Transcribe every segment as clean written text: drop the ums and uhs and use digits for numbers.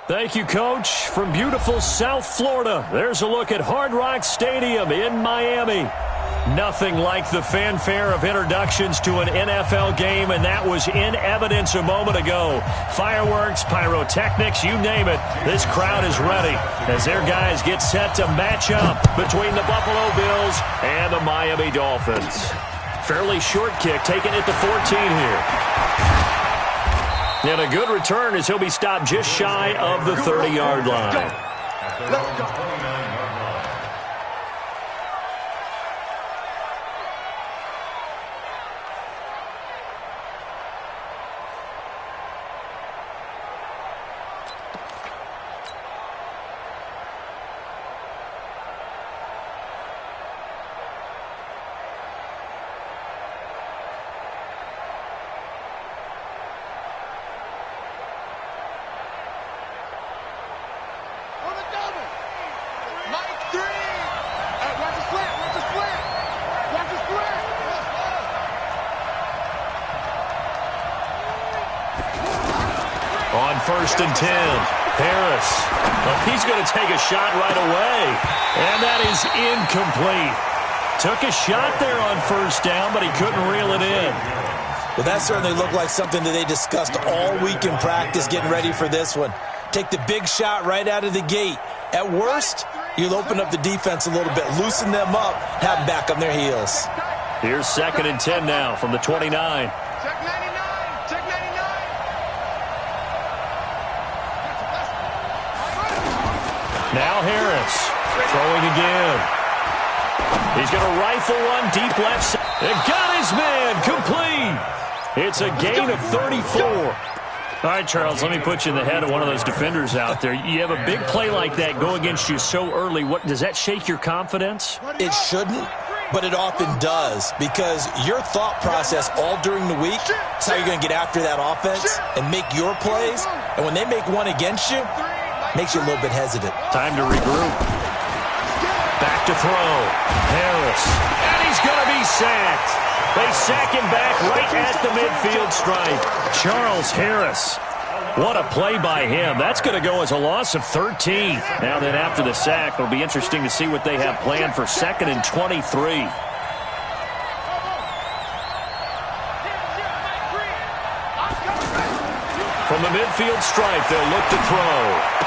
Thank you, Coach. From beautiful South Florida, there's a look at Hard Rock Stadium in Miami. Nothing like the fanfare of introductions to an NFL game, and that was in evidence a moment ago. Fireworks, pyrotechnics, you name it. This crowd is ready as their guys get set to match up between the Buffalo Bills and the Miami Dolphins. Fairly short kick, taken at the 14 here. And a good return as he'll be stopped just shy of the 30-yard line. Let's go. On 1st and 10, Harris. Well, he's going to take a shot right away. And that is incomplete. Took a shot there on 1st down, but he couldn't reel it in. Well, that certainly looked like something that they discussed all week in practice getting ready for this one. Take the big shot right out of the gate. At worst, you'll open up the defense a little bit, loosen them up, have them back on their heels. Here's 2nd and 10 now from the 29. Now Harris throwing again. He's going to rifle one deep left side. And got his man complete. It's a gain of 34. All right, Charles, let me put you in the head of one of those defenders out there. You have a big play like that go against you so early. What does that shake your confidence? It shouldn't, but it often does, because your thought process all during the week is how you're going to get after that offense and make your plays. And when they make one against you, makes you a little bit hesitant. Time to regroup. Back to throw. Harris. And he's going to be sacked. They sack him back right at the midfield stripe. Charles Harris. What a play by him. That's going to go as a loss of 13. Now then, after the sack, it'll be interesting to see what they have planned for 2nd and 23. From the midfield stripe, they'll look to throw.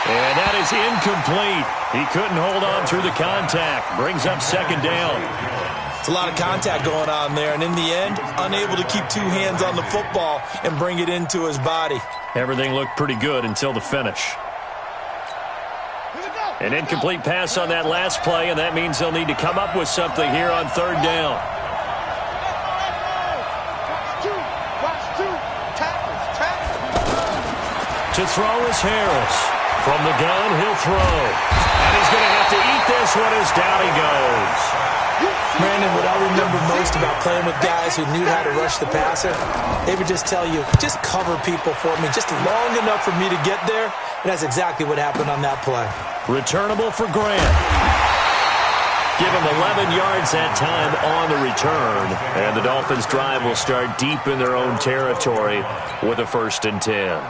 And that is incomplete. He couldn't hold on through the contact. Brings up 2nd down. It's a lot of contact going on there, and in the end, unable to keep two hands on the football and bring it into his body. Everything looked pretty good until the finish. An incomplete pass on that last play, and that means they'll need to come up with something here on 3rd down. To throw is Harris. From the gun, he'll throw. And he's going to have to eat this one as down he goes. Brandon, what I remember most about playing with guys who knew how to rush the passer, they would just tell you, just cover people for me, just long enough for me to get there. And that's exactly what happened on that play. Returnable for Grant. Give him 11 yards that time on the return. And the Dolphins' drive will start deep in their own territory with a 1st and 10.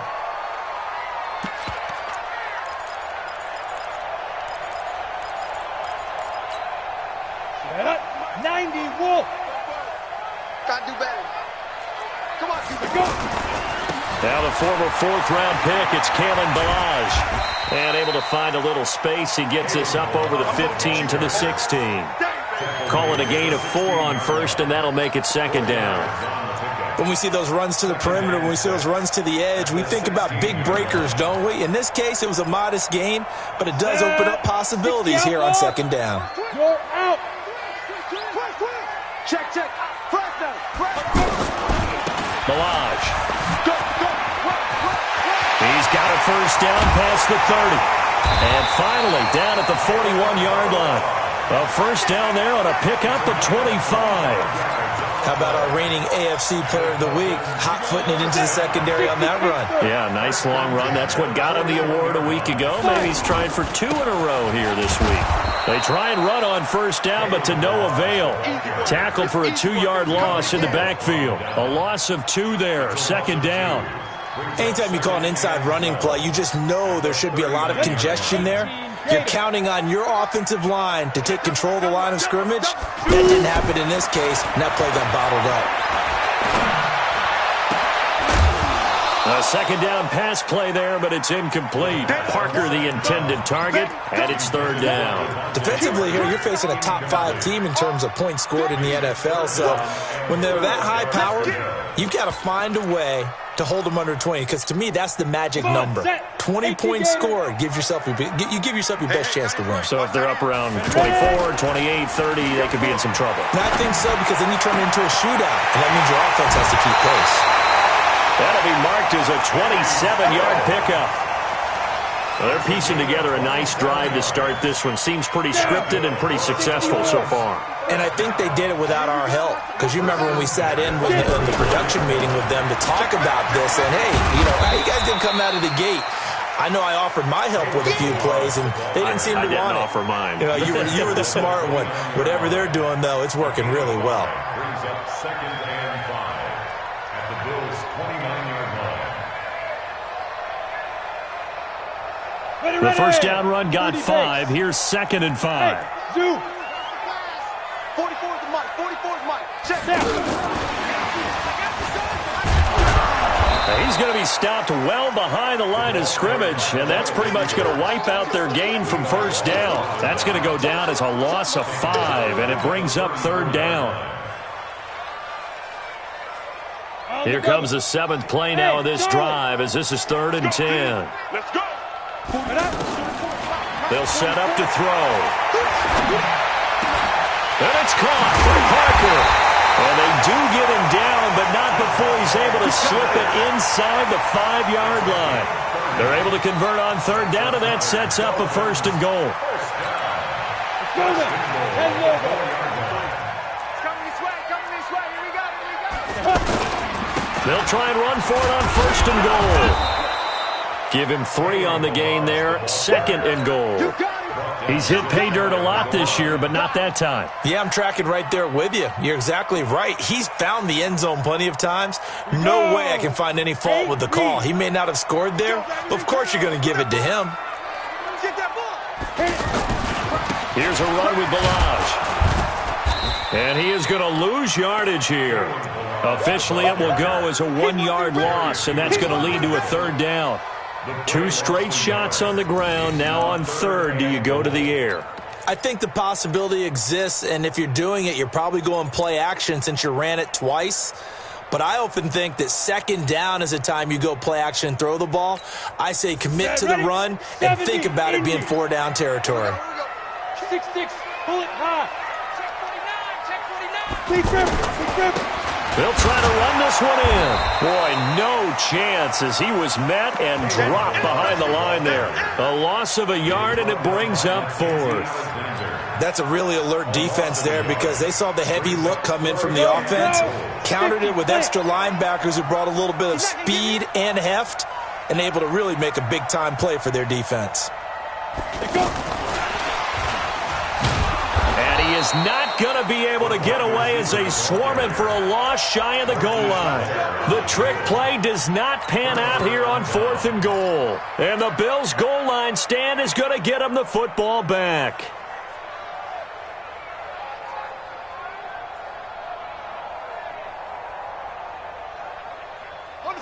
Now the former 4th-round pick, it's Kalen Ballage. And able to find a little space. He gets us up over the 15 to the 16. Call it a gain of 4 on 1st, and that'll make it 2nd down. When we see those runs to the perimeter, when we see those runs to the edge, we think about big breakers, don't we? In this case, it was a modest gain, but it does open up possibilities here on 2nd down. You're out. Check. Ballage. He's got a 1st down past the 30. And finally, down at the 41-yard line. A 1st down there on a pickup of 25. How about our reigning AFC Player of the Week, hot-footing it into the secondary on that run? Yeah, nice long run. That's what got him the award a week ago. Maybe he's trying for 2 in a row here this week. They try and run on 1st down, but to no avail. Tackled for a 2-yard loss in the backfield. A loss of 2 there, 2nd down. Anytime you call an inside running play, you just know there should be a lot of congestion there. You're counting on your offensive line to take control of the line of scrimmage. That didn't happen in this case, and that play got bottled up. A second down pass play there, but it's incomplete. Parker the intended target, and it's third down. Defensively here, you're facing a top 5 team in terms of points scored in the NFL. So when they're that high powered, you've got to find a way to hold them under 20, because to me, that's the magic number. 20 points scored, you give yourself your best chance to win. So if they're up around 24, 28, 30, they could be in some trouble. And I think so, because then you turn it into a shootout, and that means your offense has to keep pace. That'll be marked as a 27-yard pickup. Well, they're piecing together a nice drive to start this one. Seems pretty scripted and pretty successful so far. And I think they did it without our help. Because you remember when we sat in with the production meeting with them to talk about this, and hey, you guys didn't come out of the gate. I know I offered my help with a few plays, and they didn't seem to want it. I didn't offer mine. You were the smart one. Whatever they're doing, though, it's working really well. Brings up 2nd and 5 at the Bills' 29-yard line. The first down run got 5. Here's 2nd and 5. Hey, 44 is the mic. 44 is Mike. Check down. He's going to be stopped well behind the line of scrimmage, and that's pretty much going to wipe out their gain from first down. That's going to go down as a loss of 5, and it brings up third down. Here comes the 7th play now of this drive, as this is 3rd and 10. Let's go. They'll set up to throw. And it's caught by Parker. And they do get him down, but not before he's able to slip it inside the 5-yard line. They're able to convert on third down, and that sets up a 1st and goal. They'll try and run for it on 1st and goal. Give him 3 on the gain there, 2nd and goal. He's hit pay dirt a lot this year, but not that time. Yeah, I'm tracking right there with you. You're exactly right. He's found the end zone plenty of times. No way I can find any fault with the call. He may not have scored there, but of course you're going to give it to him. Here's a run with Ballage. And he is going to lose yardage here. Officially, it will go as a 1-yard loss, and that's going to lead to a 3rd down. 2 straight shots on the ground. Now on 3rd, do you go to the air? I think the possibility exists, and if you're doing it, you're probably going play action since you ran it twice. But I often think that 2nd down is a time you go play action and throw the ball. I say commit to the run and think about it being 4-down territory. 6-6, pull it high. Check 49, check 49. They'll try to run this one in. Boy, no chance as he was met and dropped behind the line there. A loss of a yard, and it brings up 4th. That's a really alert defense there because they saw the heavy look come in from the offense, countered it with extra linebackers who brought a little bit of speed and heft, and able to really make a big-time play for their defense. And he is not going to be able to get away as they swarm him for a loss shy of the goal line. The trick play does not pan out here on 4th and goal. And the Bills' goal line stand is going to get him the football back.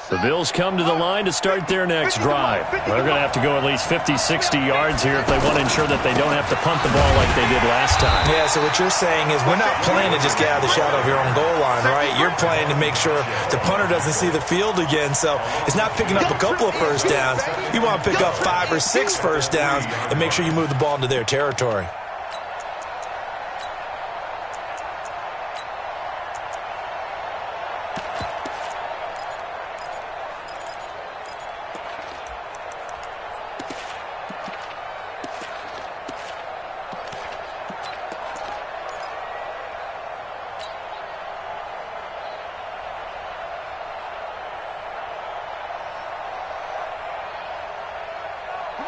The Bills come to the line to start their next drive. They're going to have to go at least 50, 60 yards here if they want to ensure that they don't have to punt the ball like they did last time. Yeah, so what you're saying is we're not playing to just get out of the shadow of your own goal line, right? You're playing to make sure the punter doesn't see the field again. So it's not picking up a couple of first downs. You want to pick up 5 or 6 first downs and make sure you move the ball into their territory.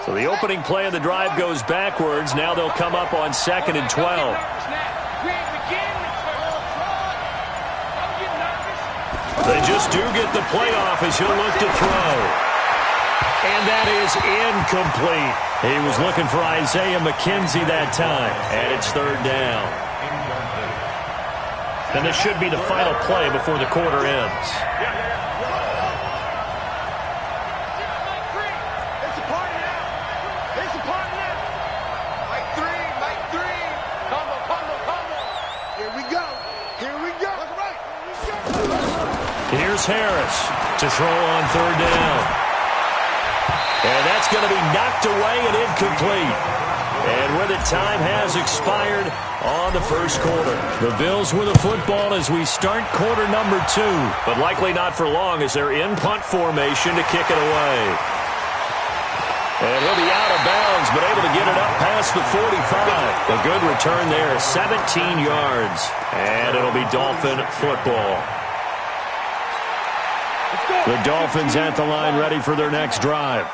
So the opening play of the drive goes backwards. Now they'll come up on 2nd and 12. They just do get the playoff as he'll look to throw. And that is incomplete. He was looking for Isaiah McKenzie that time. And it's third down. And this should be the final play before the quarter ends. Here's Harris to throw on third down. And that's going to be knocked away and incomplete. And where the time has expired on the first quarter. The Bills with the football as we start quarter number 2. But likely not for long as they're in punt formation to kick it away. And he'll be out of bounds, but able to get it up past the 45. A good return there, 17 yards. And it'll be Dolphin football. The Dolphins at the line ready for their next drive.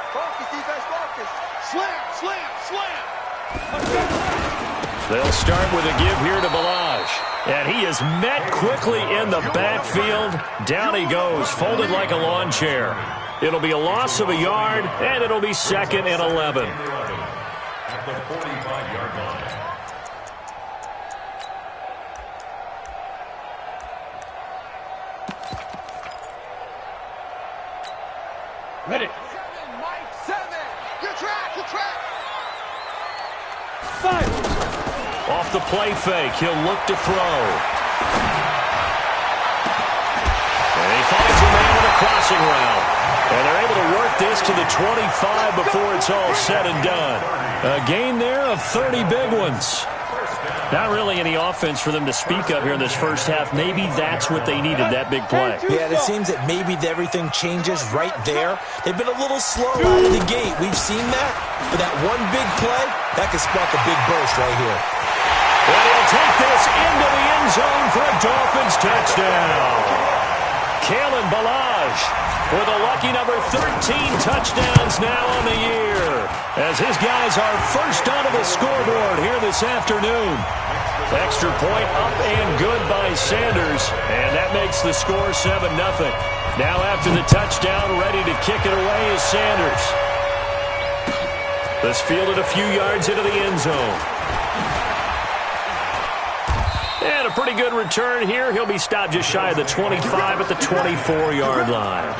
They'll start with a give here to Ballage. And he is met quickly in the backfield. Down he goes, folded like a lawn chair. It'll be a loss of a yard, and it'll be second and 11. At the 45-yard line. Ready. Mike, 7. Good track, good track. 5. Off the play fake, he'll look to throw. And he finds a man with a crossing route. And they're able to work this to the 25 before it's all said and done. A gain there of 30 big ones. Not really any offense for them to speak of here in this first half. Maybe that's what they needed, that big play. Yeah, it seems that maybe everything changes right there. They've been a little slow out of the gate. We've seen that. But that one big play, that could spark a big burst right here. And he'll take this into the end zone for a Dolphins touchdown. Kalen Ballage with a lucky number 13 touchdowns now on the year. As his guys are first onto the scoreboard here this afternoon. Extra point up and good by Sanders. And that makes the score 7-0. Now after the touchdown, ready to kick it away is Sanders. This fielded a few yards into the end zone. And a pretty good return here. He'll be stopped just shy of the 25 at the 24-yard line.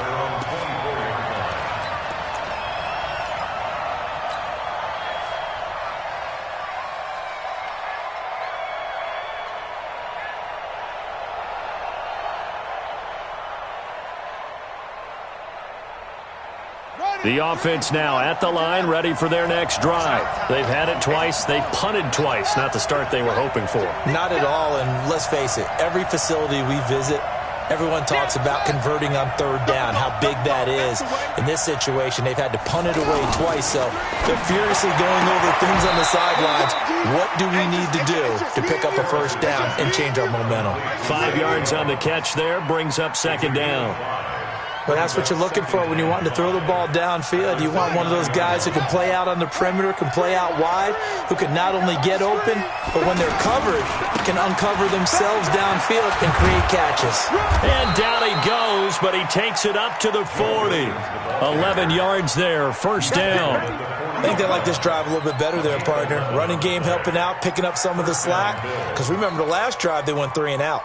The offense now at the line, ready for their next drive. They've had it twice. They've punted twice. Not the start they were hoping for. Not at all, and let's face it, every facility we visit, everyone talks about converting on third down, how big that is. In this situation, they've had to punt it away twice, so they're furiously going over things on the sidelines. What do we need to do to pick up a first down and change our momentum? 5 yards on the catch there, brings up second down. Well, that's what you're looking for when you want to throw the ball downfield. You want one of those guys who can play out on the perimeter, can play out wide, who can not only get open, but when they're covered, can uncover themselves downfield and create catches. And down he goes, but he takes it up to the 40. 11 yards there, first down. I think they like this drive a little bit better there, partner. Running game helping out, picking up some of the slack. Because remember the last drive, they went 3 and out.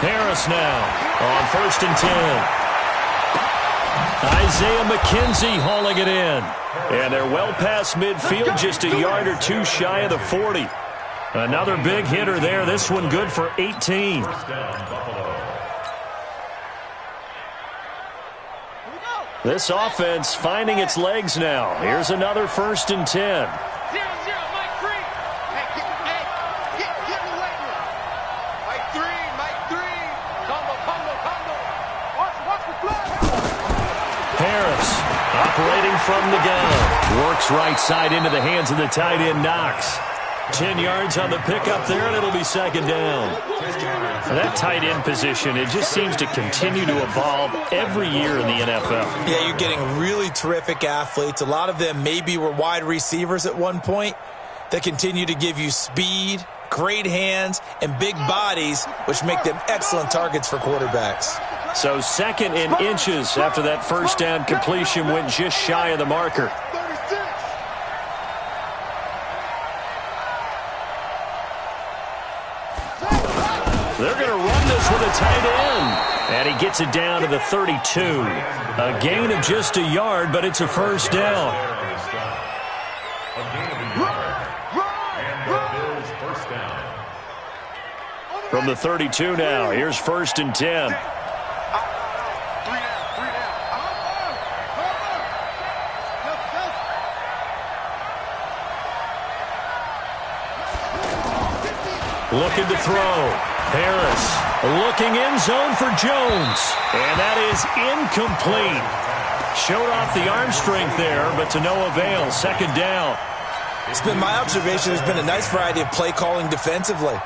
Harris now on 1st and 10. Isaiah McKenzie hauling it in. And they're well past midfield, just a yard or two shy of the 40. Another big hitter there. This one good for 18. This offense finding its legs now. Here's another 1st and 10. Operating from the gun. Works right side into the hands of the tight end, Knox. 10 yards on the pickup there, and it'll be second down. That tight end position, it just seems to continue to evolve every year in the NFL. Yeah, you're getting really terrific athletes. A lot of them maybe were wide receivers at one point that continue to give you speed, great hands, and big bodies, which make them excellent targets for quarterbacks. So second in inches after that first down completion went just shy of the marker. They're going to run this with a tight end. And he gets it down to the 32. A gain of just a yard, but it's a first down. From the 32 now, here's 1st and 10. Looking to throw. Harris looking end zone for Jones. And that is incomplete. Showed off the arm strength there, but to no avail. Second down. It's been my observation there's been a nice variety of play calling defensively.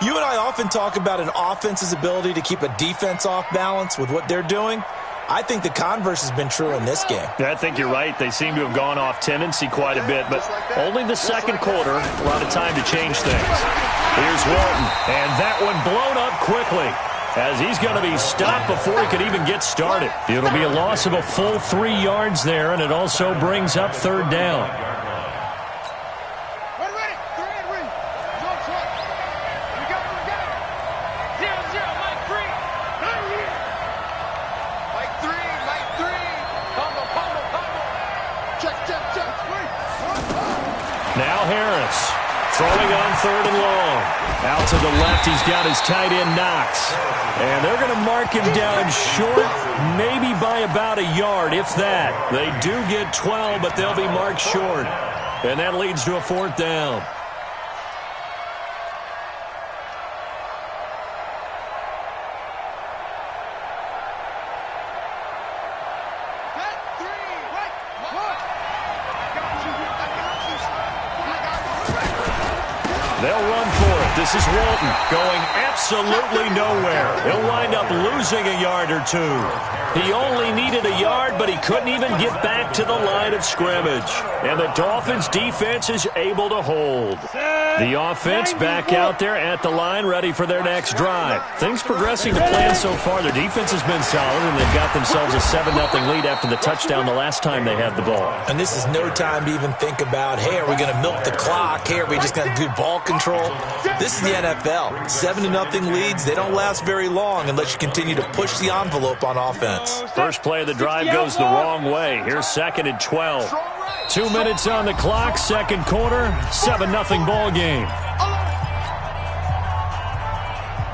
You and I often talk about an offense's ability to keep a defense off balance with what they're doing. I think the converse has been true in this game. I think you're right. They seem to have gone off tendency quite a bit, but only the second quarter, a lot of time to change things. Here's Walton, and that one blown up quickly as he's going to be stopped before he could even get started. It'll be a loss of a full 3 yards there, and it also brings up third down. Now Harris throwing on 3rd and long. Out to the left, he's got his tight end Knox. And they're going to mark him down short, maybe by about a yard, if that. They do get 12, but they'll be marked short. And that leads to a 4th down. They'll run for it. This is Walton going absolutely nowhere. He'll wind up losing a yard or two. He only needed a yard, but he couldn't even get back to the line of scrimmage. And the Dolphins defense is able to hold. The offense back out there at the line, ready for their next drive. Things progressing to plan so far. Their defense has been solid, and they've got themselves a 7-0 lead after the touchdown the last time they had the ball. And this is no time to even think about, hey, are we going to milk the clock? Hey, are we just going to do ball control? This is the NFL. 7-0 leads, they don't last very long unless you continue to push the envelope on offense. First play of the drive goes the wrong way. Here's 2nd and 12. 2 minutes on the clock, second quarter, 7-0 ball game.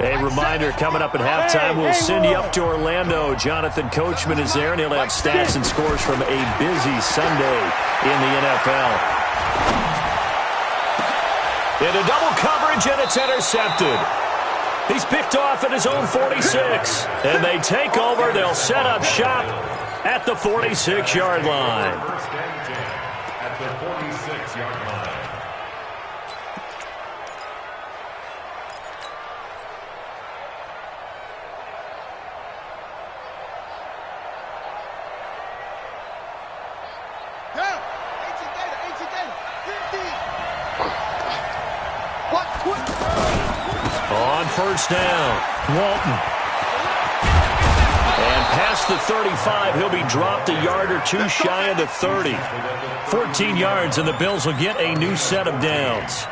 A reminder, coming up at halftime, we'll send you up to Orlando. Jonathan Coachman is there, and he'll have stats and scores from a busy Sunday in the NFL. Into double coverage, and it's intercepted. He's picked off at his own 46. And they take over. They'll set up shop at the 46-yard line. First and 10 at the 46-yard line. On first down, Walton. And past the 35, he'll be dropped a yard or two shy of the 30. 14 yards, and the Bills will get a new set of downs.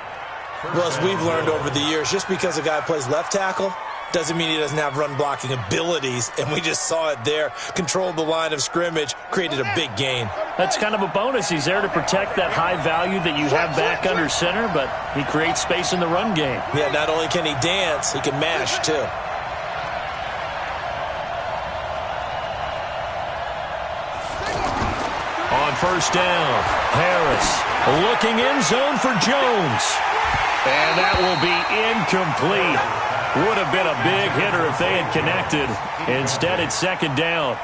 Well, as we've learned over the years, just because a guy plays left tackle doesn't mean he doesn't have run-blocking abilities, and we just saw it there. Controlled the line of scrimmage, created a big gain. That's kind of a bonus. He's there to protect that high value that you have back under center, but he creates space in the run game. Yeah, not only can he dance, he can mash, too. On first down, Harris looking end zone for Jones. And that will be incomplete. Would have been a big hitter if they had connected. Instead, it's second down.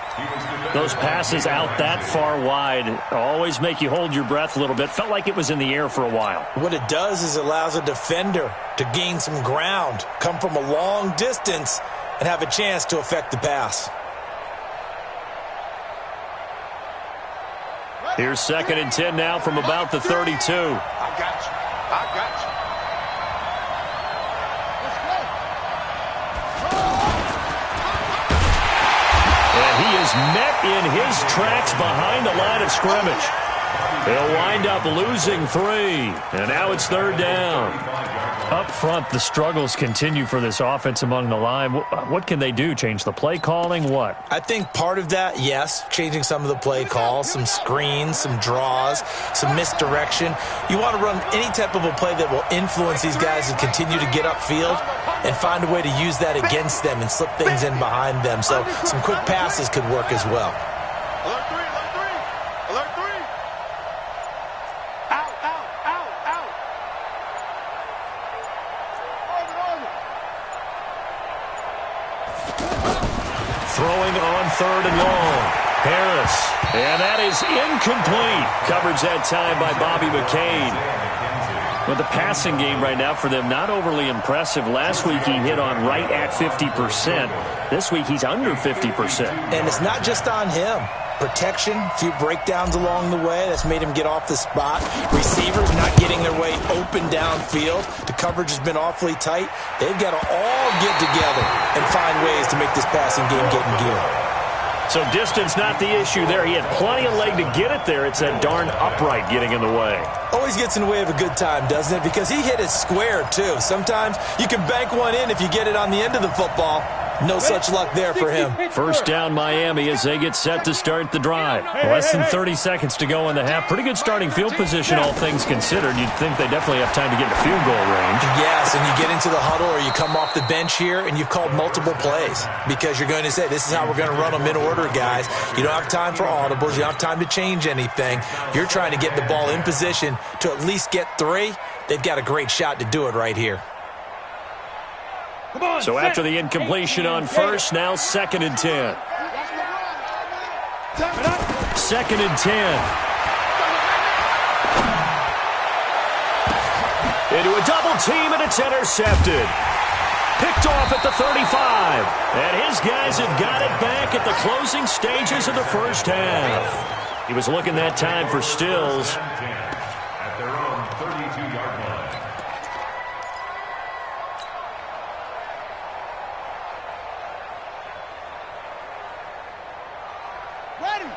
Those passes out that far wide always make you hold your breath a little bit. Felt like it was in the air for a while. What it does is it allows a defender to gain some ground, come from a long distance, and have a chance to affect the pass. Here's 2nd and 10 now from about the 32. I got you. I got you. And he is met in his tracks behind the line of scrimmage. They'll wind up losing 3. And now it's 3rd down. Up front, the struggles continue for this offense among the line. What can they do? Change the play calling? What? I think part of that, yes, changing some of the play calls, some screens, some draws, some misdirection. You want to run any type of a play that will influence these guys to continue to get upfield and find a way to use that against them and slip things in behind them. So some quick passes could work as well. Alert 3, alert 3. Alert 3. Out, out, out, out. On it. Throwing on 3rd and long. Harris. And that is incomplete. Coverage that time by Bobby McCain. Well, the passing game right now for them, not overly impressive. Last week he hit on right at 50%. This week he's under 50%. And it's not just on him. Protection, a few breakdowns along the way. That's made him get off the spot. Receivers not getting their way open downfield. The coverage has been awfully tight. They've got to all get together and find ways to make this passing game get in gear. So distance not the issue there. He had plenty of leg to get it there. It's that darn upright getting in the way. Always gets in the way of a good time, doesn't it? Because he hit it square, too. Sometimes you can bank one in if you get it on the end of the football. No such luck there for him. First down, Miami, as they get set to start the drive. Less than 30 seconds to go in the half. Pretty good starting field position, all things considered. You'd think they definitely have time to get in field goal range. Yes, and you get into the huddle or you come off the bench here and you've called multiple plays because you're going to say, this is how we're going to run them in order, guys. You don't have time for audibles. You don't have time to change anything. You're trying to get the ball in position to at least get 3. They've got a great shot to do it right here. So after the incompletion on first, now 2nd and 10. 2nd and 10. Into a double team, and it's intercepted. Picked off at the 35. And his guys have got it back at the closing stages of the first half. He was looking that time for Stills. At their own 32-yard line.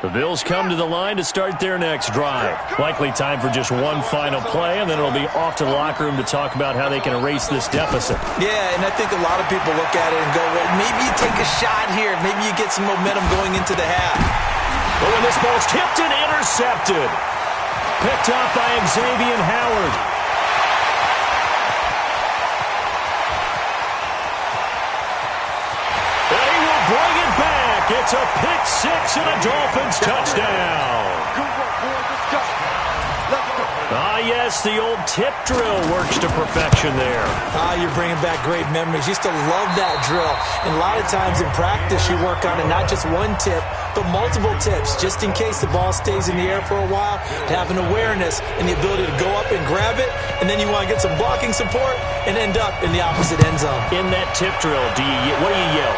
The Bills come to the line to start their next drive. Likely time for just one final play, and then it'll be off to the locker room to talk about how they can erase this deficit. Yeah, and I think a lot of people look at it and go, well, maybe you take a shot here. Maybe you get some momentum going into the half. But when this ball's tipped and intercepted. Picked up by Xavier Howard. And he will bring it back. It's a pick 6 and a Dolphins touchdown. Good work, boys. Let's go. Let's go. Ah, yes, the old tip drill works to perfection there. Ah, you're bringing back great memories. Used to love that drill. And a lot of times in practice, you work on it, not just one tip, but multiple tips, just in case the ball stays in the air for a while, to have an awareness and the ability to go up and grab it, and then you want to get some blocking support and end up in the opposite end zone. In that tip drill, what do you yell?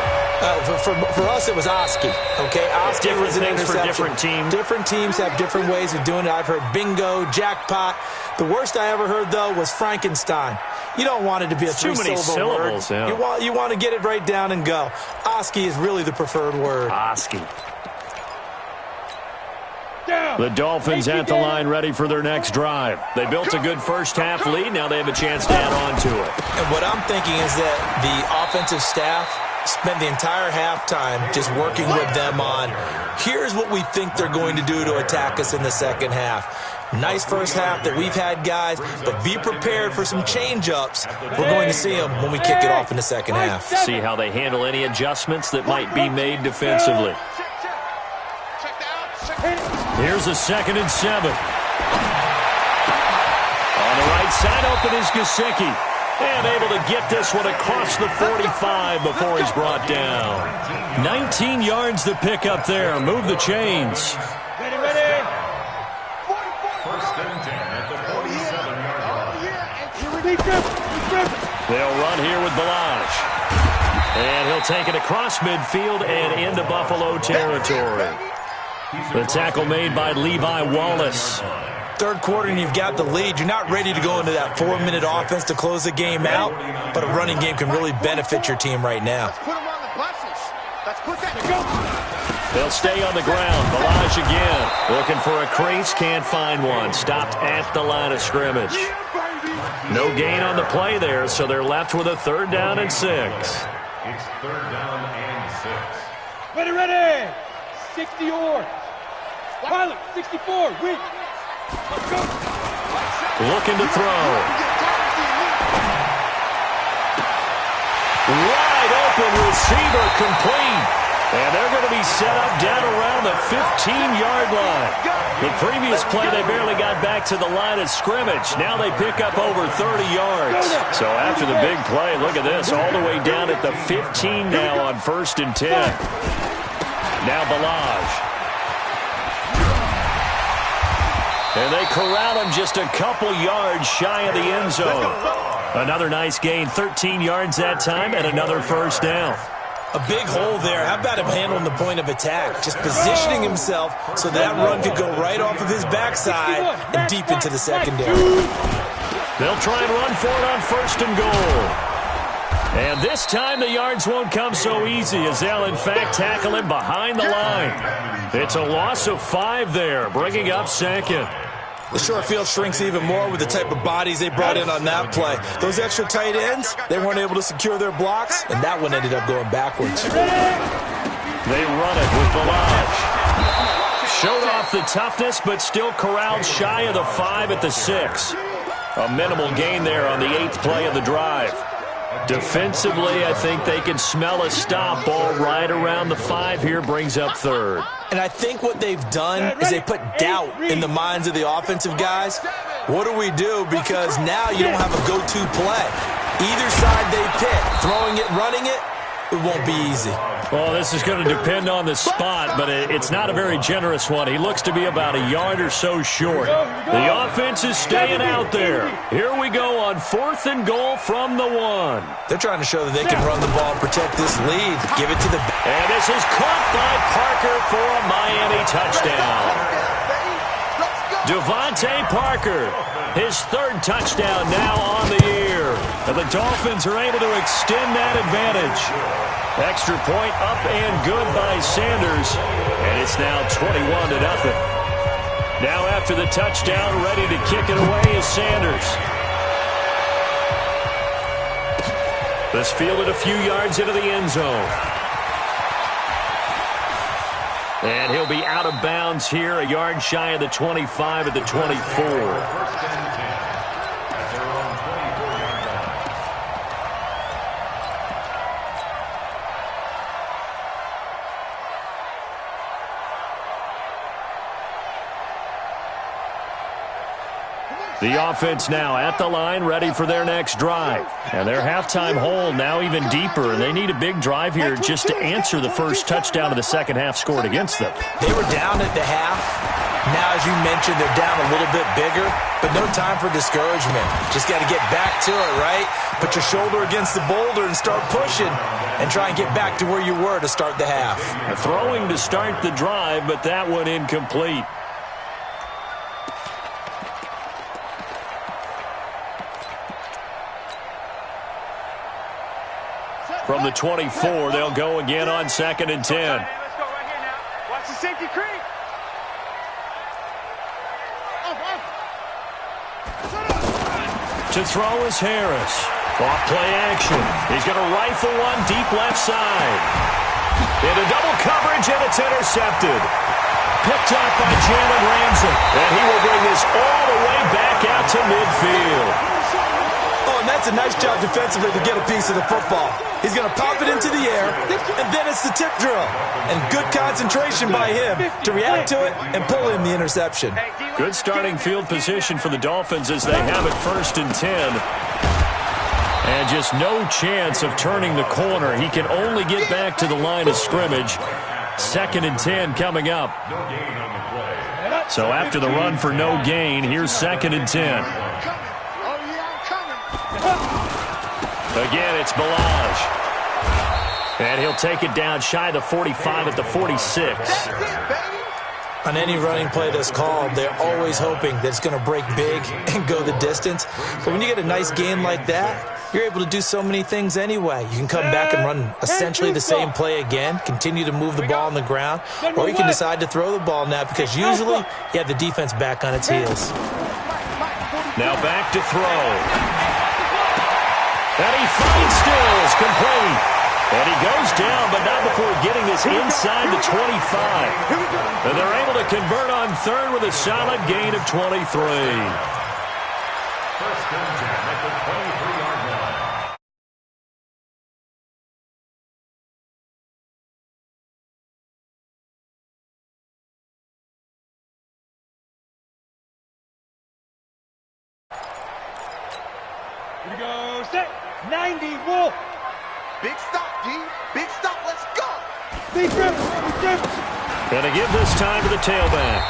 For us, it was Oski. Okay, Oski different was an things interception. for different teams. Different teams have different ways of doing it. I've heard bingo, jackpot. The worst I ever heard, though, was Frankenstein. You don't want it to be a three-syllable word. Yeah. You want to get it right down and go. Oski is really the preferred word. Oski. The Dolphins at the line ready for their next drive. They built a good first-half lead. Now they have a chance to add on to it. And what I'm thinking is that the offensive staff spent the entire halftime just working with them on, here's what we think they're going to do to attack us in the second half. Nice first half that we've had, guys, but be prepared for some change-ups. We're going to see them when we kick it off in the second half. See how they handle any adjustments that might be made defensively. Here's a 2nd and 7. On the right side, open is Gesicki. And able to get this one across the 45 before he's brought down. 19 yards to pick up there. Move the chains. Ready, ready. First and 10 at the 47-yard line. They'll run here with Balazs. And he'll take it across midfield and into Buffalo territory. The tackle made by Levi Wallace. Third quarter and you've got the lead. You're not ready to go into that 4-minute offense to close the game out, but a running game can really benefit your team right now. Put him on the buses. Let's put that. Go. They'll stay on the ground. Balazs again. Looking for a crease. Can't find one. Stopped at the line of scrimmage. No gain on the play there, so they're left with a 3rd down and 6. It's 3rd down and 6. Ready, ready. 60 yards. Pilot, 64. Win. Let's go. Looking to throw. Wide open receiver complete. And they're going to be set up down around the 15-yard line. The previous play, they barely got back to the line of scrimmage. Now they pick up over 30 yards. So after the big play, look at this, all the way down at the 15 now on 1st and 10. Now Balazs. And they corral him just a couple yards shy of the end zone. Another nice gain, 13 yards that time, and another 1st down. A big hole there. How about him handling the point of attack? Just positioning himself so that run could go right off of his backside and deep into the secondary. They'll try and run for it on 1st and goal. And this time the yards won't come so easy as they'll in fact tackle him behind the line. It's a loss of 5 there, bringing up 2nd. The short field shrinks even more with the type of bodies they brought in on that play. Those extra tight ends, they weren't able to secure their blocks, and that one ended up going backwards. They run it with Balazs. Showed off the toughness, but still corralled shy of the 5 at the 6. A minimal gain there on the 8th play of the drive. Defensively, I think they can smell a stop. Ball right around the 5 here, brings up 3rd. And I think what they've done is they put doubt in the minds of the offensive guys. What do we do? Because now you don't have a go-to play. Either side they pick, throwing it, running it, it won't be easy. Well, this is going to depend on the spot, but it's not a very generous one. He looks to be about a yard or so short. The offense is staying out there. Here we go on 4th and goal from the 1. They're trying to show that they can run the ball and protect this lead. Give it to the... And this is caught by Parker for a Miami touchdown. Devontae Parker, his 3rd touchdown now on the year. And the Dolphins are able to extend that advantage. Extra point up and good by Sanders. And it's now 21-0. Now after the touchdown, ready to kick it away is Sanders. This fielded a few yards into the end zone. And he'll be out of bounds here, a yard shy of the 25 at the 24. 1st and 10 at their own 24-yard line. The offense now at the line, ready for their next drive. And their halftime hole now even deeper, and they need a big drive here just to answer the first touchdown of the second half scored against them. They were down at the half. Now, as you mentioned, they're down a little bit bigger, but no time for discouragement. Just got to get back to it, right? Put your shoulder against the boulder and start pushing and try and get back to where you were to start the half. Throwing to start the drive, but that one incomplete. From the 24, they'll go again on 2nd and 10. Let's go right here now. Watch the safety creep. To throw is Harris. Off play action. He's going to rifle one deep left side. Into double coverage, and it's intercepted. Picked up by Jalen Ramsey. And he will bring this all the way back out to midfield. Oh, and that's a nice job defensively to get a piece of the football. He's going to pop it into the air, and then it's the tip drill. And good concentration by him to react to it and pull in the interception. Good starting field position for the Dolphins as they have it 1st and 10. And just no chance of turning the corner. He can only get back to the line of scrimmage. 2nd and 10 coming up. So after the run for no gain, here's 2nd and 10. Again, it's Ballage. And he'll take it down shy of the 45 at the 46. On any running play that's called, they're always hoping that it's going to break big and go the distance. But when you get a nice gain like that, you're able to do so many things anyway. You can come back and run essentially the same play again, continue to move the ball on the ground, or you can decide to throw the ball now because usually you have the defense back on its heels. Now back to throw. And he finds Stills, complete. And he goes down, but not before getting this inside the 25. And they're able to convert on 3rd with a solid gain of 23. First down at the 23-yard line. Here we go, set, 90, Wolf. Big stop, D. Big stop. Let's go. Big rip, Gonna give this time to the tailback.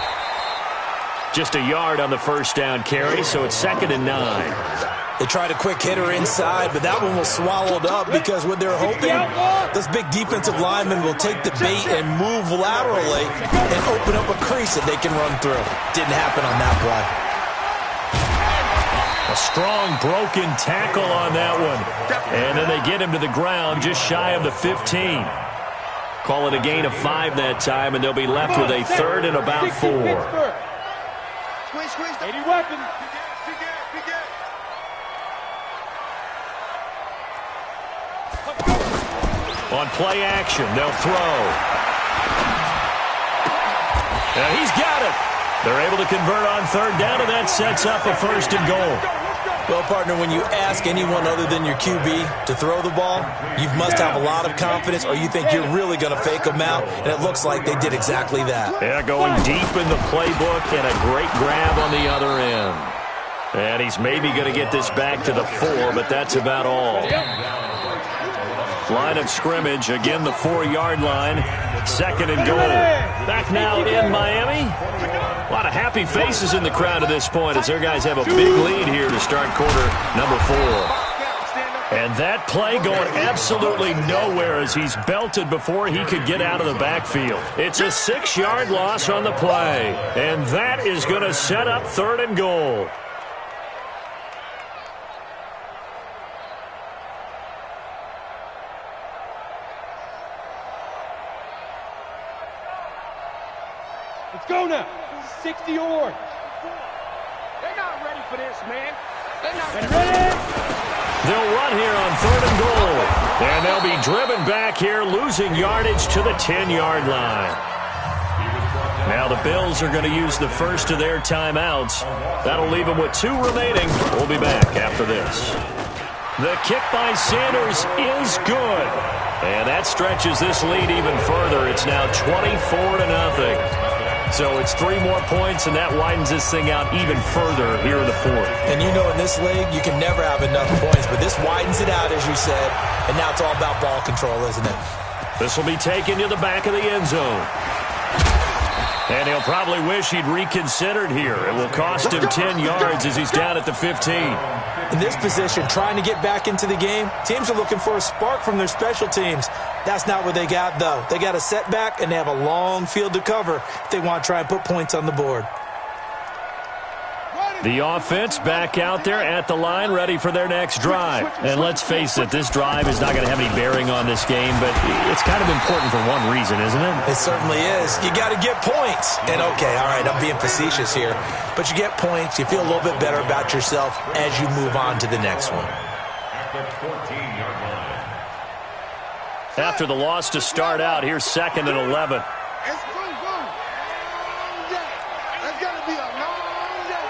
Just a yard on the first down carry, so it's 2nd and 9. They tried a quick hitter inside, but that one was swallowed up because what they're hoping, those big defensive linemen will take the bait and move laterally and open up a crease that they can run through. Didn't happen on that play. A strong broken tackle on that one. And then they get him to the ground just shy of the 15. Call it a gain of 5 that time, and they'll be left with a 3rd and about 4. Squeeze. 80 weapons. On play action, they'll throw. And he's got it. They're able to convert on 3rd down, and that sets up a 1st and goal. Well, partner, when you ask anyone other than your QB to throw the ball, you must have a lot of confidence or you think you're really going to fake them out, and it looks like they did exactly that. Yeah, going deep in the playbook and a great grab on the other end. And he's maybe going to get this back to the 4, but that's about all. Line of scrimmage, again the 4-yard line. 2nd and goal. Back now in Miami. A lot of happy faces in the crowd at this point as their guys have a big lead here to start quarter number 4. And that play going absolutely nowhere as he's belted before he could get out of the backfield. It's a 6-yard loss on the play. And that is going to set up 3rd and goal. Let's go now. 60 yards. They're not ready for this, man. They're not Ready? They'll run here on 3rd and goal. And they'll be driven back here, losing yardage to the 10-yard line. Now the Bills are going to use the first of their timeouts. That'll leave them with 2 remaining. We'll be back after this. The kick by Sanders is good. And that stretches this lead even further. It's now 24-0. So it's 3 more points, and that widens this thing out even further here in the 4th. And you know in this league, you can never have enough points, but this widens it out, as you said, and now it's all about ball control, isn't it? This will be taken to the back of the end zone. And he'll probably wish he'd reconsidered here. It will cost him 10 yards as he's down at the 15. In this position, trying to get back into the game, teams are looking for a spark from their special teams. That's not what they got, though. They got a setback, and they have a long field to cover if they want to try and put points on the board. The offense back out there at the line, ready for their next drive. And let's face it, this drive is not going to have any bearing on this game, but it's kind of important for one reason, isn't it? It certainly is. You got to get points. And, okay, all right, I'm being facetious here. But you get points, you feel a little bit better about yourself as you move on to the next one. After the loss to start out, here's 2nd and 11. It's going to be a long day. It's going to be a long day.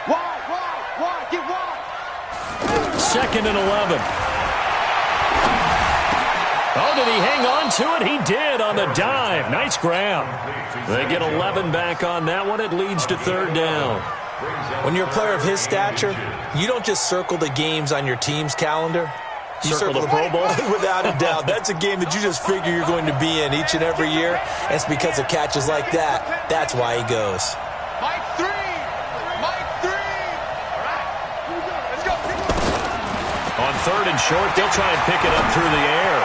Wide. Get wide. 2nd and 11. Oh, did he hang on to it? He did on the dive. Nice grab. They get 11 back on that one. It leads to 3rd down. When you're a player of his stature, you don't just circle the games on your team's calendar. You circle the Pro Bowl? Without a doubt. That's a game that you just figure you're going to be in each and every year. And it's because of catches like that. That's why he goes. Mike 3. Mike 3. All right. Here we go. Let's go. On 3rd and short, they'll try and pick it up through the air.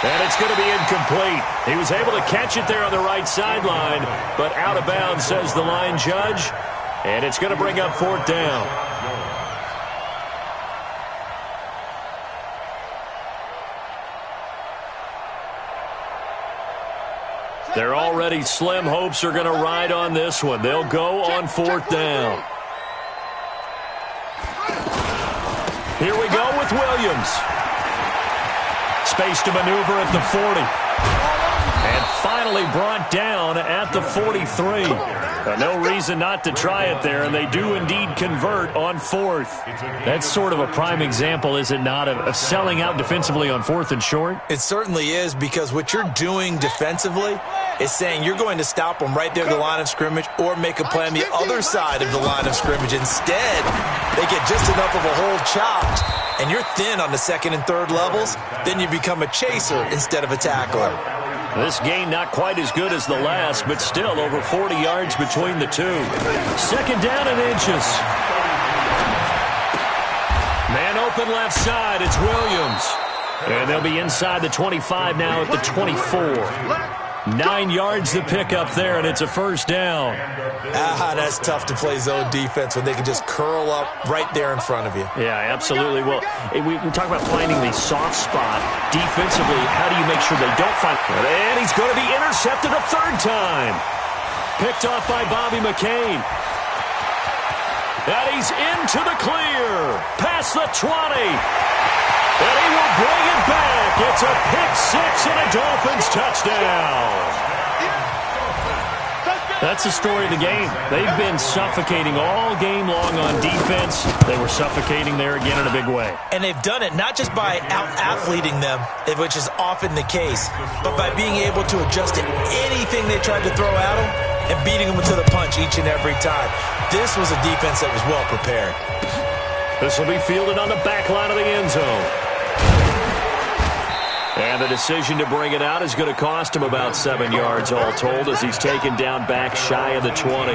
And it's going to be incomplete. He was able to catch it there on the right sideline, but out of bounds, says the line judge. And it's going to bring up 4th down. They're already slim hopes are going to ride on this one. They'll go on 4th down. Here we go with Williams. Space to maneuver at the 40. And finally brought down at the 43. No reason not to try it there, and they do indeed convert on 4th. That's sort of a prime example, is it not, of selling out defensively on 4th and short? It certainly is, because what you're doing defensively is saying you're going to stop them right there at the line of scrimmage or make a play on the other side of the line of scrimmage. Instead, they get just enough of a hole chopped, and you're thin on the 2nd and 3rd levels. Then you become a chaser instead of a tackler. This gain not quite as good as the last, but still over 40 yards between the two. 2nd down and inches. Man open left side, it's Williams. And they'll be inside the 25 now at the 24. 9 yards to pick up there, and it's a 1st down. That's tough to play zone defense when they can just curl up right there in front of you. Yeah, absolutely. Well, we talk about finding the soft spot. Defensively, how do you make sure they don't find it? And he's going to be intercepted a 3rd time. Picked off by Bobby McCain. And he's into the clear. Past the 20. And he will bring it back. It's a pick 6 and a Dolphins touchdown. That's the story of the game. They've been suffocating all game long on defense. They were suffocating there again in a big way. And they've done it not just by out-athleting them, which is often the case, but by being able to adjust to anything they tried to throw at them and beating them to the punch each and every time. This was a defense that was well prepared. This will be fielded on the back line of the end zone. And the decision to bring it out is going to cost him about 7 yards all told, as he's taken down back shy of the 20.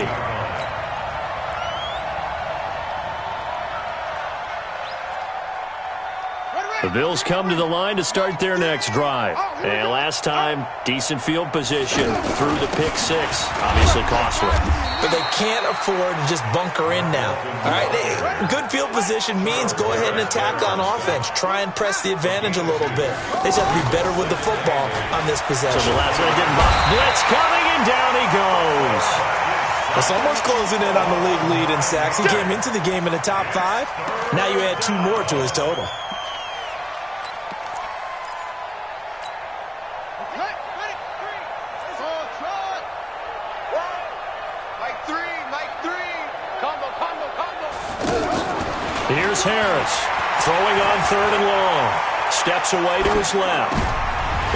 The Bills come to the line to start their next drive. And last time, decent field position through the pick 6. Obviously costly. But they can't afford to just bunker in now. All right, good field position means go ahead and attack on offense. Try and press the advantage a little bit. They just have to be better with the football on this possession. So the last one didn't block. Blitz coming, and down he goes. It's almost closing in on the league lead in sacks. He came into the game in the top 5. Now you add 2 more to his total. Here's Harris, throwing on 3rd and long. Steps away to his left.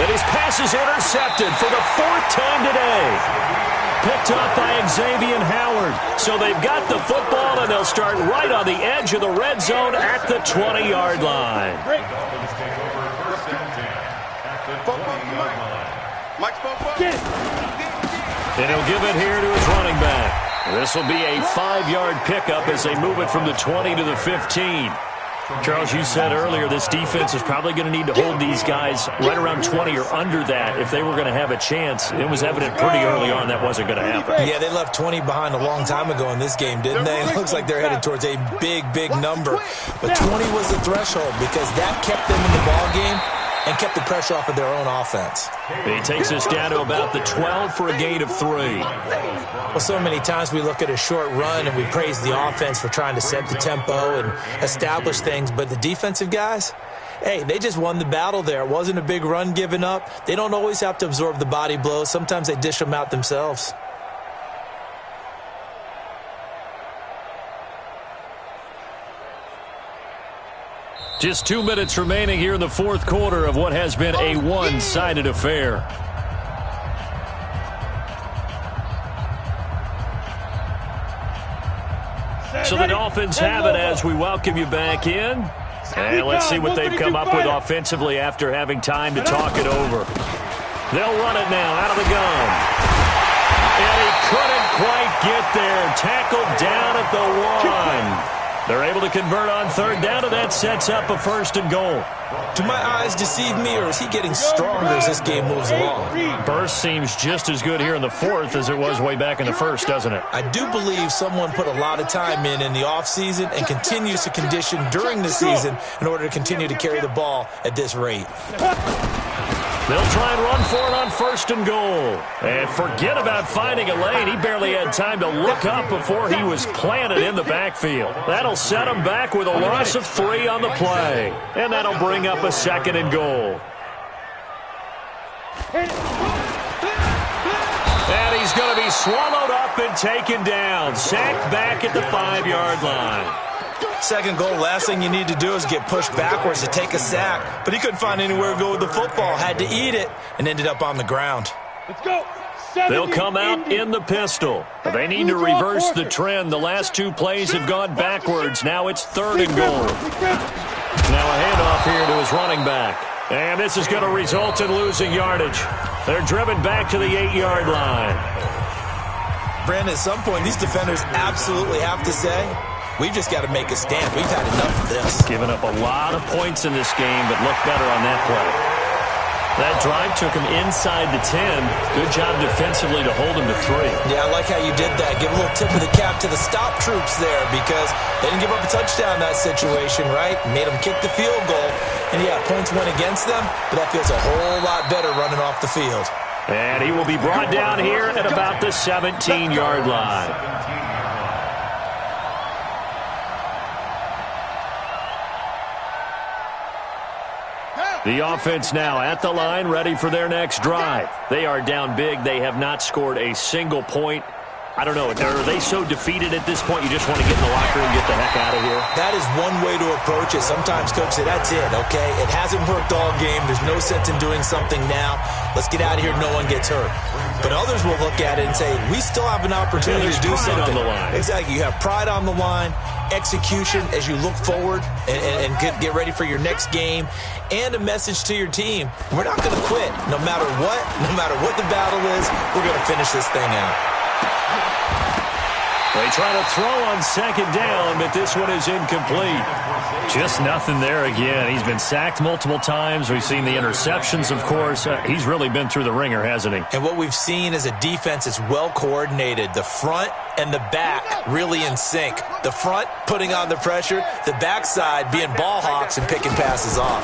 And his pass is intercepted for the 4th time today. Picked up by Xavier Howard. So they've got the football, and they'll start right on the edge of the red zone at the 20-yard line. And he'll give it here to his running back. This will be a 5-yard pickup as they move it from the 20 to the 15. Charles, you said earlier this defense is probably going to need to hold these guys right around 20 or under that if they were going to have a chance. It was evident pretty early on that wasn't going to happen. Yeah, they left 20 behind a long time ago in this game, didn't they? It looks like they're headed towards a big, big number. But 20 was the threshold because that kept them in the ball game and kept the pressure off of their own offense. He takes us down to about the 12 for a gain of 3. Well, so many times we look at a short run and we praise the offense for trying to set the tempo and establish things, but the defensive guys, hey, they just won the battle there. It wasn't a big run given up. They don't always have to absorb the body blows. Sometimes they dish them out themselves. Just 2 minutes remaining here in the 4th quarter of what has been a one-sided affair. So the Dolphins have it as we welcome you back in. And let's see what they've come up with offensively after having time to talk it over. They'll run it now out of the gun. And he couldn't quite get there. Tackled down at the 1. They're able to convert on third down, and that sets up a first and goal. Do my eyes deceive me, or is he getting stronger as this game moves along? Burst seems just as good here in the fourth as it was way back in the first, doesn't it? I do believe someone put a lot of time in the offseason and continues to condition during the season in order to continue to carry the ball at this rate. They'll try and run for it on first and goal. And forget about finding a lane. He barely had time to look up before he was planted in the backfield. That'll set him back with a loss of 3 on the play. And that'll bring up a second and goal. And he's going to be swallowed up and taken down. Sacked back at the 5-yard line. Second goal, last thing you need to do is get pushed backwards to take a sack. But he couldn't find anywhere to go with the football. Had to eat it and ended up on the ground. Let's go. They'll come out in the pistol. They need to reverse the trend. The last 2 plays have gone backwards. Now it's third and goal. Now a handoff here to his running back. And this is going to result in losing yardage. They're driven back to the 8-yard line. Brandon, at some point, these defenders absolutely have to say, we've just got to make a stand. We've had enough of this. Giving up a lot of points in this game, but look better on that play. That drive took him inside the 10. Good job defensively to hold him to 3. Yeah, I like how you did that. Give a little tip of the cap to the stop troops there because they didn't give up a touchdown in that situation, right? Made them kick the field goal. And yeah, points went against them, but that feels a whole lot better running off the field. And he will be brought down here at about the 17-yard line. The offense now at the line, ready for their next drive. They are down big. They have not scored a single point. I don't know. Are they so defeated at this point you just want to get in the locker room and get the heck out of here? That is one way to approach it. Sometimes coach say, that's it, okay? It hasn't worked all game. There's no sense in doing something now. Let's get out of here. No one gets hurt. But others will look at it and say, we still have an opportunity to do something. On the line. Exactly. You have pride on the line, execution as you look forward and get ready for your next game, and a message to your team. We're not going to quit. No matter what the battle is, we're going to finish this thing out. They try to throw on second down, but this one is incomplete. Just nothing there again. He's been sacked multiple times. We've seen the interceptions, of course. He's really been through the ringer, hasn't he? And what we've seen is a defense that's well coordinated. The front and the back really in sync. The front putting on the pressure, the backside being ball hawks and picking passes off.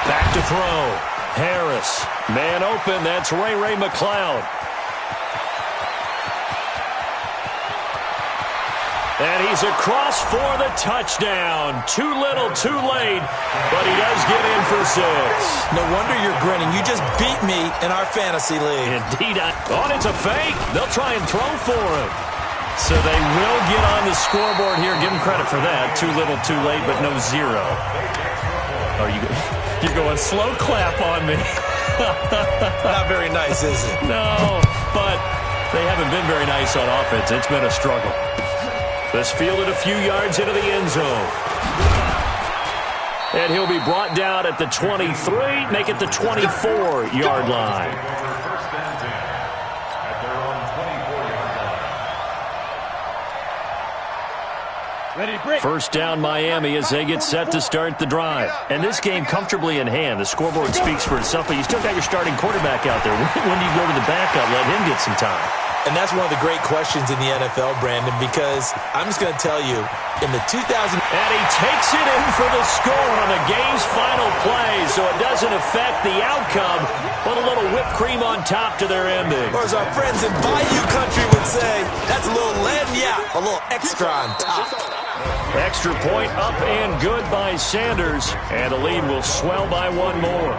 Back to throw. Harris. Man open. That's Ray McCloud. And he's across for the touchdown. Too little, too late, but he does get in for 6. No wonder you're grinning. You just beat me in our fantasy league. Indeed. It's a fake. They'll try and throw for him. So they will get on the scoreboard here. Give him credit for that. Too little, too late, but no 0. Oh, you're going slow clap on me. Not very nice, is it? No, but they haven't been very nice on offense. It's been a struggle. This fielded a few yards into the end zone. And he'll be brought down at the 23, make it the 24-yard line. First down Miami as they get set to start the drive. And this game comfortably in hand. The scoreboard speaks for itself, but you still got your starting quarterback out there. When do you go to the backup, let him get some time? And that's one of the great questions in the NFL, Brandon, because I'm just going to tell you, in the 2000... And he takes it in for the score on the game's final play, so it doesn't affect the outcome, but a little whipped cream on top to their ending. Or as our friends in Bayou Country would say, that's a little a little extra on top. Extra point up and good by Sanders, and the lead will swell by 1 more.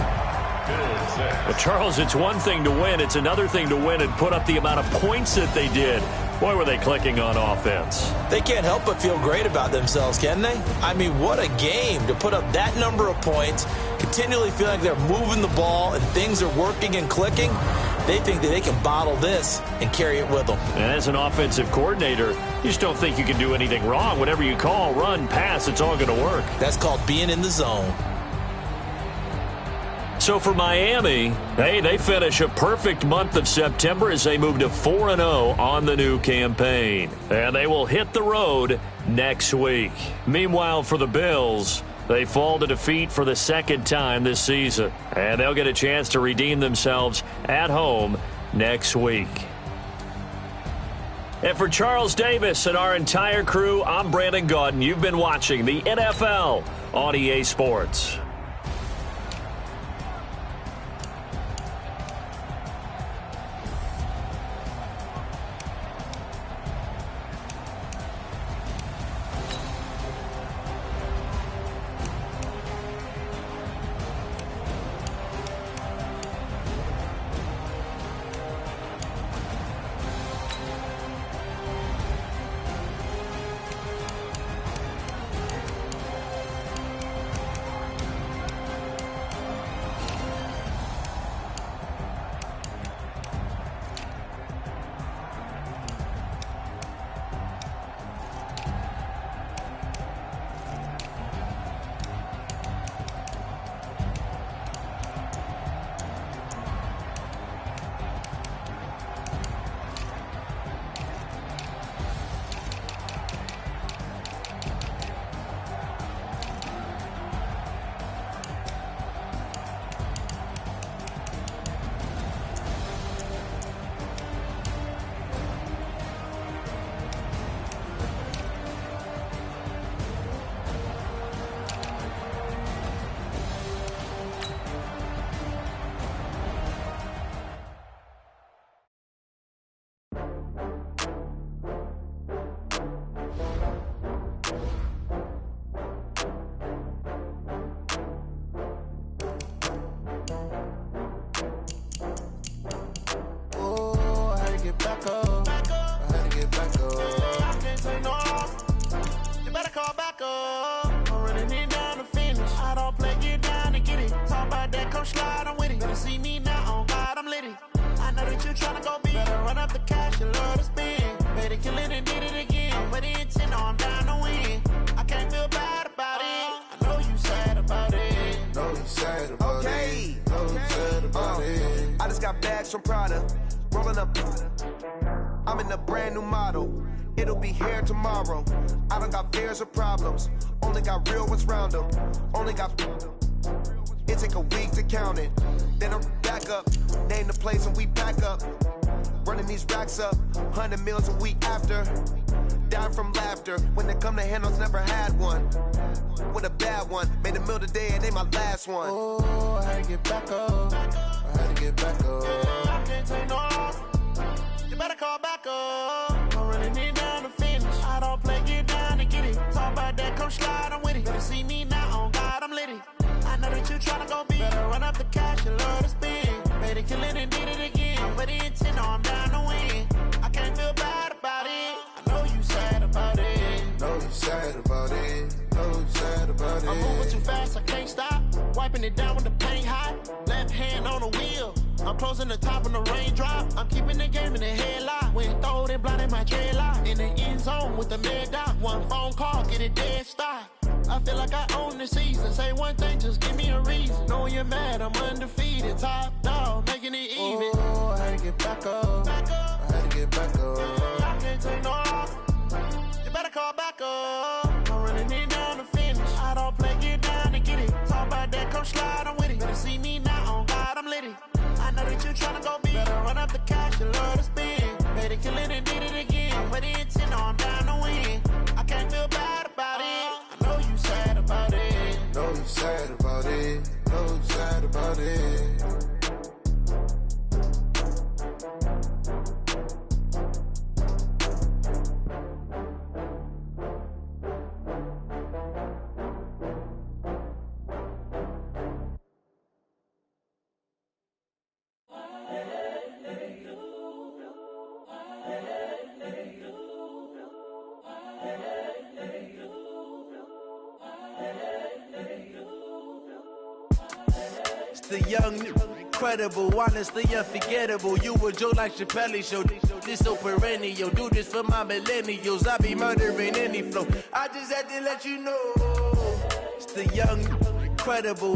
But, Charles, it's one thing to win. It's another thing to win and put up the amount of points that they did. Boy, were they clicking on offense. They can't help but feel great about themselves, can they? I mean, what a game to put up that number of points, continually feeling like they're moving the ball and things are working and clicking. They think that they can bottle this and carry it with them. And as an offensive coordinator, you just don't think you can do anything wrong. Whatever you call, run, pass, it's all going to work. That's called being in the zone. So for Miami, hey, they finish a perfect month of September as they move to 4-0 on the new campaign. And they will hit the road next week. Meanwhile, for the Bills, they fall to defeat for the second time this season. And they'll get a chance to redeem themselves at home next week. And for Charles Davis and our entire crew, I'm Brandon Gaudin. You've been watching the NFL on EA Sports. From Prada, rolling up. I'm in a brand new model. It'll be here tomorrow. I don't got fears or problems. Only got real ones round them. Only got. It take a week to count it. Then I'm back up. Name the place and we pack up. Running these racks up. 100 meals a week after. Down from laughter. When they come to handles, never had one. With a bad one. Made a meal today and they my last one. Oh, I had to get back up. I had to get back up. I can't take no loss. You better call back up. I'm running it down to finish. I don't play, get down and get it. Talk about that, come slide, I'm with it. Better see me now, on God, I'm litty. I know that you tryna go big. Better run up the cash, you love to spend. Made it, kill it, and did it again. But the intent, no, I'm down to win. I can't feel bad about it. I know you sad about it. Know you sad about it. Know you sad about it. I'm moving too fast, I can't stop. Wiping it down with the paint hot. Left hand on the wheel. I'm closing the top when the raindrop. I'm keeping the game in the headlock. When throwed and blinded my dreadlock. In the end zone with the mad dot. One phone call, get it dead stop. I feel like I own the season. Say one thing, just give me a reason. Knowing you're mad, I'm undefeated. Top dog, making it even. Oh, I had to get back up. I had to get back up. I can't take no loss. You better call back up. I'm running it down to finish. I don't play, get down and get it. Talk about that, come slide, I'm with it. Better see me now, on God, I'm litty. I know that you tryna go big. Better run up the cash, you love to spend. Made it, kill it, and did it again. But the intent, no, I'm down to win. I can't feel bad about it. I know you sad about it. Know you sad about it. Know you sad about it. The young credible, honestly unforgettable. You a joke like Chappelle Show. This so perennial. Do this for my millennials. I be murdering any flow. I just had to let you know. It's the young, credible.